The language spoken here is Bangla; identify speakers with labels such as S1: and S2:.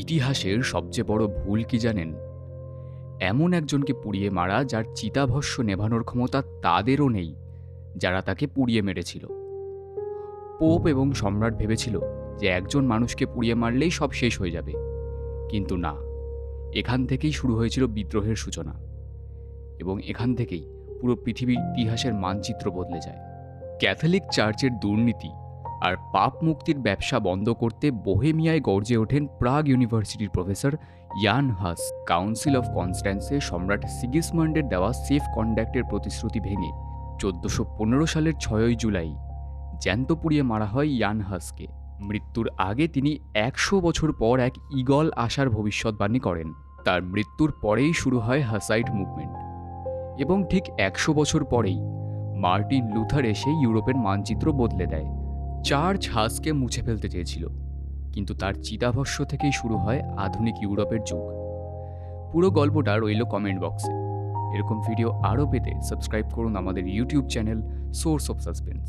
S1: ইতিহাসের সবচেয়ে বড় ভুল কি জানেন? এমন একজনকে পুড়িয়ে মারা যার চিতাভস্ম নেভানোর ক্ষমতা তাদেরও নেই, যারা তাকে পুড়িয়ে মেরেছিল। পোপ এবং সম্রাট ভেবেছিল যে একজন মানুষকে পুড়িয়ে মারলেই সব শেষ হয়ে যাবে, কিন্তু না। এখান থেকেই শুরু হয়েছিল বিদ্রোহের সূচনা, এবং এখান থেকেই পুরো পৃথিবীর ইতিহাসের মানচিত্র বদলে যায়। ক্যাথলিক চার্চের দুর্নীতি আর পাপ মুক্তির ব্যবসা বন্ধ করতে বোহেমিয়ায় গর্জে ওঠেন প্রাগ ইউনিভার্সিটির professor Jan Hus. Council of কনস্ট্যান্সে সম্রাট সিগিসমন্ডের দেওয়া সেফ কন্ডাক্টের প্রতিশ্রুতি ভেঙে 1415 সালের 6 জুলাই জ্যান্ত পুড়িয়ে মারা হয় ইয়ান হাসকে। মৃত্যুর আগে তিনি 100 বছর পর এক ঈগল আসার ভবিষ্যৎবাণী করেন। তার মৃত্যুর পরেই শুরু হয় হাসাইট মুভমেন্ট, এবং ঠিক 100 বছর পরেই মার্টিন লুথার এসে ইউরোপের মানচিত্র বদলে দেয়। চার্চ হাসকে মুছে ফেলতে চেয়েছিল, কিন্তু তার চিতাভস্ম থেকেই শুরু হয় আধুনিক ইউরোপের যুগ। পুরো গল্পটা রইল কমেন্ট বক্সে। এরকম ভিডিও আরও পেতে সাবস্ক্রাইব করুন আমাদের YouTube channel source of suspense.